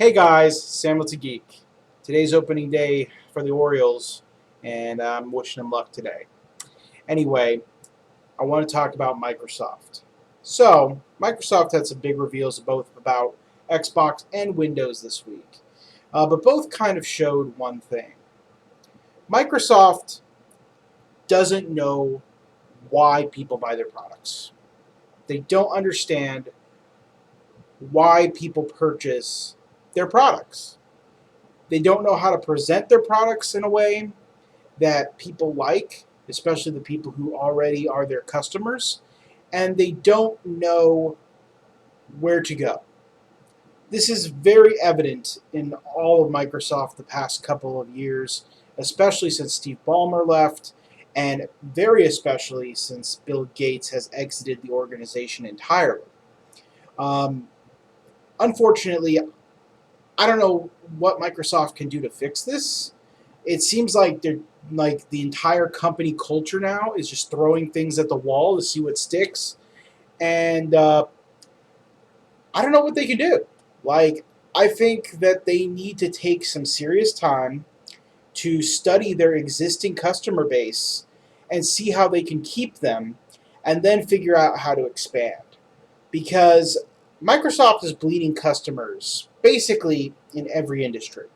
Hey guys, Samuel to Geek. Today's opening day for the Orioles, and I'm wishing them luck today. Anyway, I want to talk about Microsoft. So, Microsoft had some big reveals both about Xbox and Windows this week, but both kind of showed one thing. Microsoft doesn't know why people buy their products. They don't understand why people purchase their products. They don't know how to present their products in a way that people like, especially the people who already are their customers, and they don't know where to go. This is very evident in all of Microsoft the past couple of years, especially since Steve Ballmer left, and very especially since Bill Gates has exited the organization entirely. Um, Unfortunately, I don't know what Microsoft can do to fix this. It seems like they're like the entire company culture now is just throwing things at the wall to see what sticks, and I don't know what they can do. Like, I think that they need to take some serious time to study their existing customer base and see how they can keep them, and then figure out how to expand. Because Microsoft is bleeding customers basically in every industry.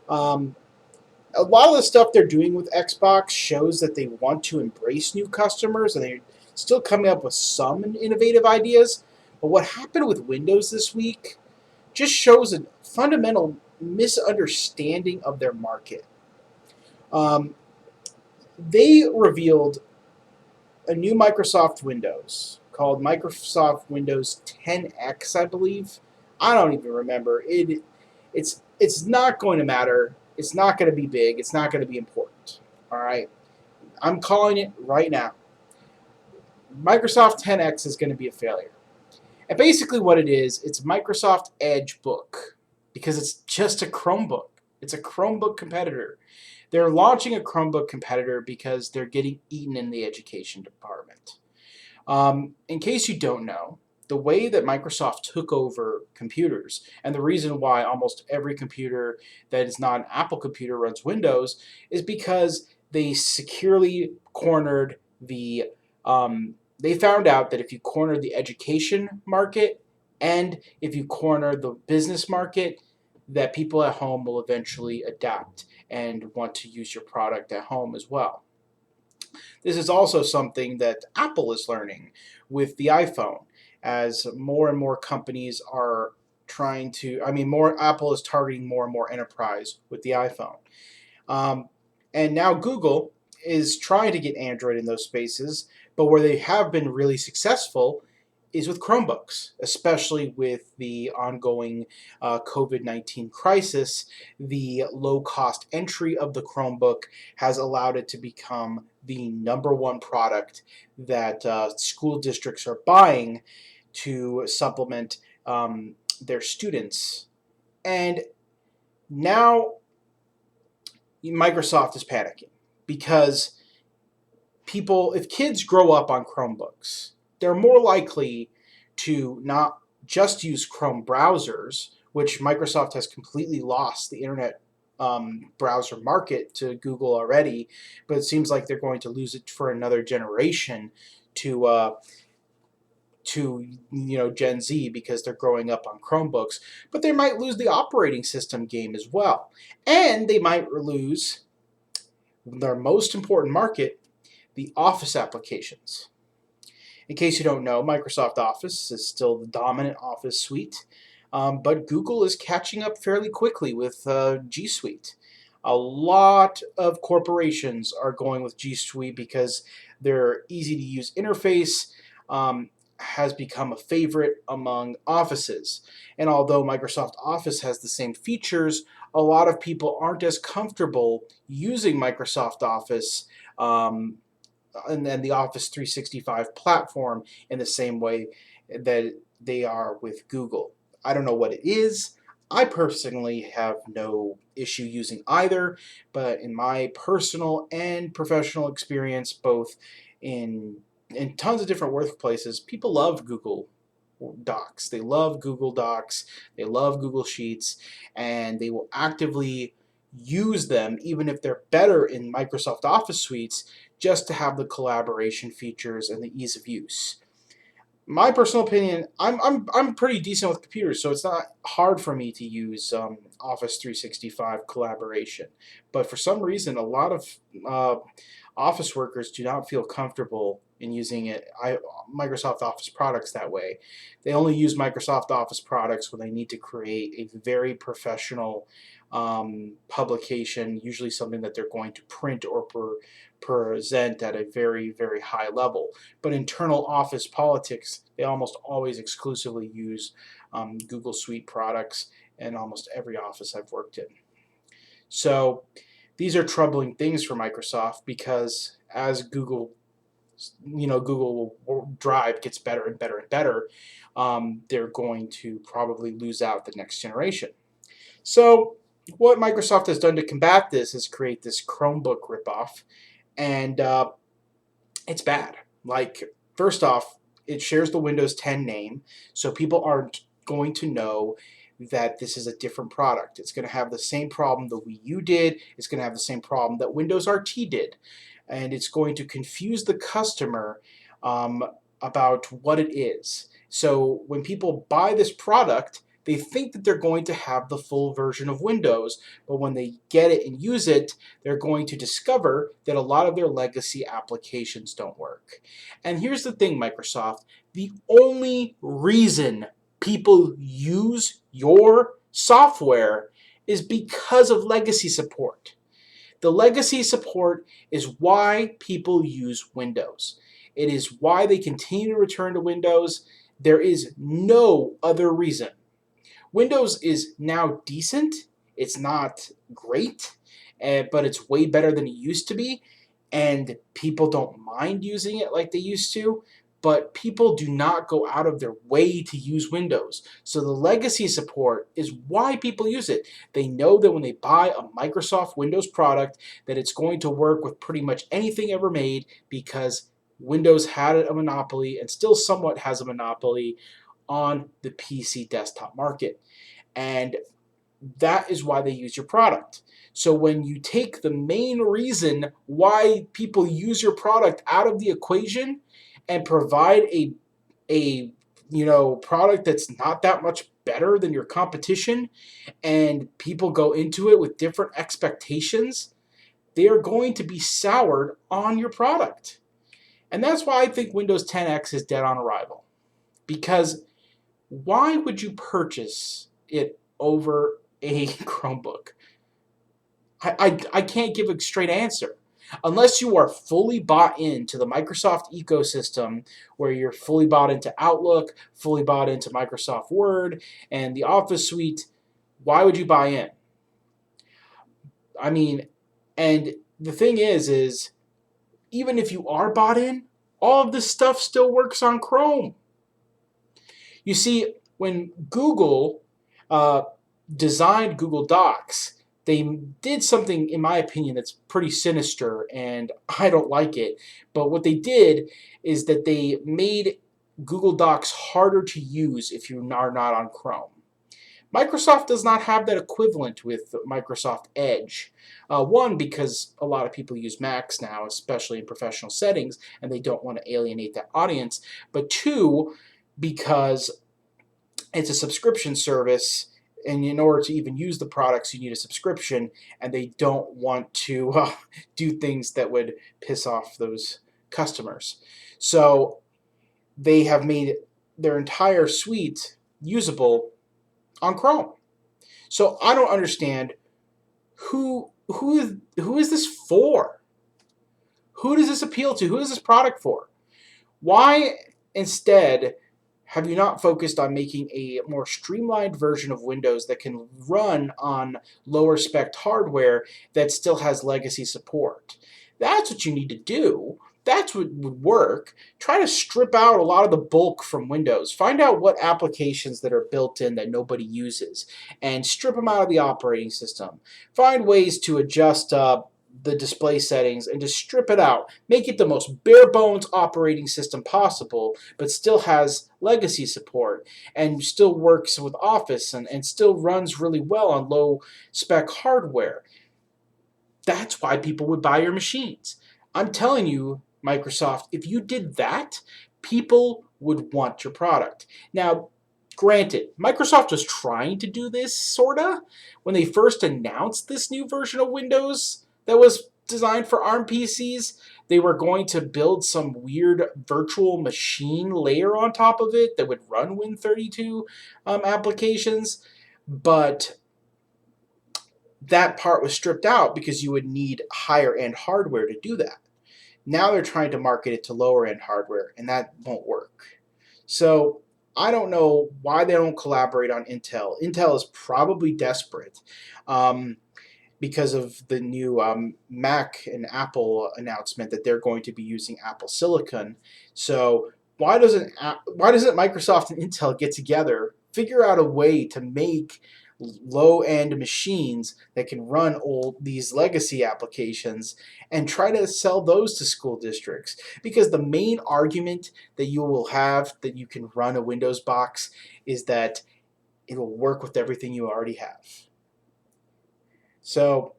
Um, a lot of the stuff they're doing with Xbox shows that they want to embrace new customers and they're still coming up with some innovative ideas. But what happened with Windows this week just shows a fundamental misunderstanding of their market. Um, they revealed a new Microsoft Windows called Microsoft Windows 10X, I believe. I don't even remember. It's not going to matter. It's not going to be big. It's not going to be important. All right. I'm calling it right now. Microsoft 10X is going to be a failure. And basically what it is, it's Microsoft Edge Book because it's just a Chromebook. It's a Chromebook competitor. They're launching a Chromebook competitor because they're getting eaten in the education department. In case you don't know, the way that Microsoft took over computers, and the reason why almost every computer that is not an Apple computer runs Windows, is because they securely cornered the. They found out that if you corner the education market and if you corner the business market, that people at home will eventually adapt and want to use your product at home as well. This is also something that Apple is learning with the iPhone, as more and more companies are trying to. I mean, more Apple is targeting more and more enterprise with the iPhone, um, and now Google is trying to get Android in those spaces. But where they have been really successful is with Chromebooks, especially with the ongoing COVID-19 crisis. The low cost entry of the Chromebook has allowed it to become the number one product that school districts are buying to supplement their students. And now Microsoft is panicking because if kids grow up on Chromebooks, they're more likely to not just use Chrome browsers, which Microsoft has completely lost the internet browser market to Google already, but it seems like they're going to lose it for another generation to Gen Z because they're growing up on Chromebooks. But they might lose the operating system game as well, and they might lose their most important market, the Office applications. In case you don't know, Microsoft Office is still the dominant Office suite, but Google is catching up fairly quickly with G Suite. A lot of corporations are going with G Suite because their easy to use interface has become a favorite among offices. And although Microsoft Office has the same features, a lot of people aren't as comfortable using Microsoft Office and then the Office 365 platform in the same way that they are with Google. I don't know what it is. I personally have no issue using either, but in my personal and professional experience, both in tons of different workplaces, people love Google Docs. They love Google Docs, they love Google Sheets, and they will actively use them even if they're better in Microsoft Office suites just to have the collaboration features and the ease of use. My personal opinion, I'm pretty decent with computers, so it's not hard for me to use Office 365 collaboration. But for some reason, a lot of Office workers do not feel comfortable in using Microsoft Office products that way. They only use Microsoft Office products when they need to create a very professional publication, usually something that they're going to print or present at a very, very high level. But internal office politics, they almost always exclusively use Google Suite products in almost every office I've worked in. So these are troubling things for Microsoft because as Google Drive gets better and better and better, they're going to probably lose out the next generation. So what Microsoft has done to combat this is create this Chromebook ripoff, and it's bad. Like, first off, it shares the Windows 10 name, so people aren't going to know that this is a different product. It's going to have the same problem the Wii U did. It's going to have the same problem that Windows RT did. And it's going to confuse the customer about what it is. So when people buy this product, they think that they're going to have the full version of Windows, but when they get it and use it, they're going to discover that a lot of their legacy applications don't work. And here's the thing, Microsoft, the only reason people use your software is because of legacy support. The legacy support is why people use Windows. It is why they continue to return to Windows. There is no other reason. Windows is now decent. It's not great, but it's way better than it used to be, and people don't mind using it like they used to, but people do not go out of their way to use Windows. So the legacy support is why people use it. They know that when they buy a Microsoft Windows product that it's going to work with pretty much anything ever made because Windows had a monopoly and still somewhat has a monopoly on the PC desktop market. And that is why they use your product. So when you take the main reason why people use your product out of the equation and provide a product that's not that much better than your competition, and people go into it with different expectations, they are going to be soured on your product. And that's why I think Windows 10X is dead on arrival. Because why would you purchase it over a Chromebook? I can't give a straight answer. Unless you are fully bought into the Microsoft ecosystem, where you're fully bought into Outlook, fully bought into Microsoft Word, and the Office suite, why would you buy in? I mean, and the thing is even if you are bought in, all of this stuff still works on Chrome. You see, when Google designed Google Docs, they did something, in my opinion, that's pretty sinister, and I don't like it. But what they did is that they made Google Docs harder to use if you are not on Chrome. Microsoft does not have that equivalent with Microsoft Edge. One, because a lot of people use Macs now, especially in professional settings, and they don't want to alienate that audience. But two, because it's a subscription service, and in order to even use the products, you need a subscription, and they don't want to do things that would piss off those customers. So they have made their entire suite usable on Chrome. So I don't understand who is this for? Who does this appeal to? Who is this product for? Why instead have you not focused on making a more streamlined version of Windows that can run on lower spec hardware that still has legacy support? That's what you need to do. That's what would work. Try to strip out a lot of the bulk from Windows. Find out what applications that are built in that nobody uses and strip them out of the operating system. Find ways to adjust the display settings and just strip it out. Make it the most bare bones operating system possible, but still has legacy support and still works with Office and still runs really well on low spec hardware. That's why people would buy your machines. I'm telling you, Microsoft, if you did that, people would want your product. Now, granted, Microsoft was trying to do this, sorta, when they first announced this new version of Windows that was designed for ARM PCs. They were going to build some weird virtual machine layer on top of it that would run Win32 applications, but that part was stripped out because you would need higher end hardware to do that. Now they're trying to market it to lower end hardware, and that won't work. So I don't know why they don't collaborate on Intel. Intel is probably desperate because of the new Mac and Apple announcement that they're going to be using Apple Silicon. So why doesn't Microsoft and Intel get together, figure out a way to make low-end machines that can run these legacy applications and try to sell those to school districts? Because the main argument that you will have that you can run a Windows box is that it'll work with everything you already have. So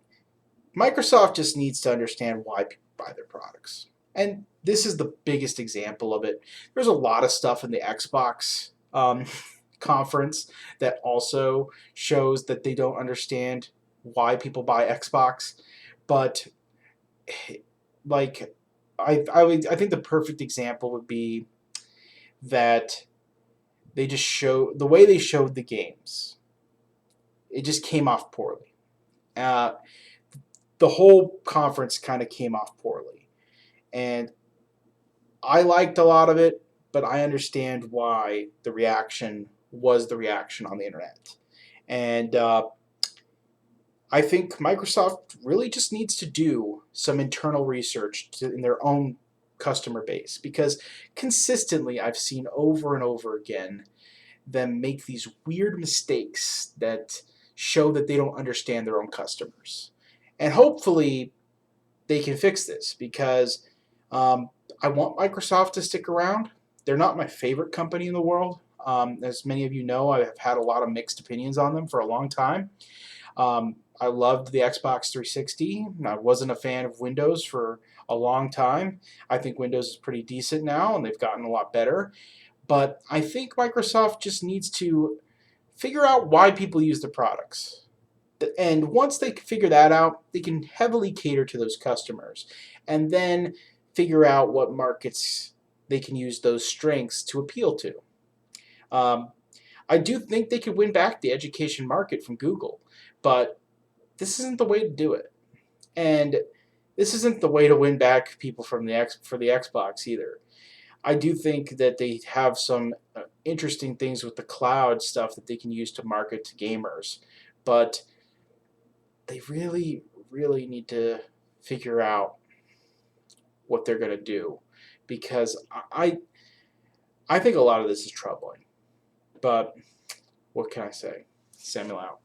Microsoft just needs to understand why people buy their products. And this is the biggest example of it. There's a lot of stuff in the Xbox conference that also shows that they don't understand why people buy Xbox. But like, I think the perfect example would be that they just show the way they showed the games. It just came off poorly. The whole conference kind of came off poorly, and I liked a lot of it, but I understand why the reaction was the reaction on the internet. And I think Microsoft really just needs to do some internal research in their own customer base, because consistently I've seen over and over again them make these weird mistakes that show that they don't understand their own customers. And hopefully they can fix this, because I want Microsoft to stick around. They're not my favorite company in the world. As many of you know, I have had a lot of mixed opinions on them for a long time. I loved the Xbox 360. I wasn't a fan of Windows for a long time. I think Windows is pretty decent now, and they've gotten a lot better. But I think Microsoft just needs to figure out why people use the products. And once they figure that out, they can heavily cater to those customers, and then figure out what markets they can use those strengths to appeal to. I do think they could win back the education market from Google, but this isn't the way to do it. And this isn't the way to win back people for the Xbox either. I do think that they have some interesting things with the cloud stuff that they can use to market to gamers, but they really, really need to figure out what they're going to do, because I think a lot of this is troubling. But what can I say? Samuel out.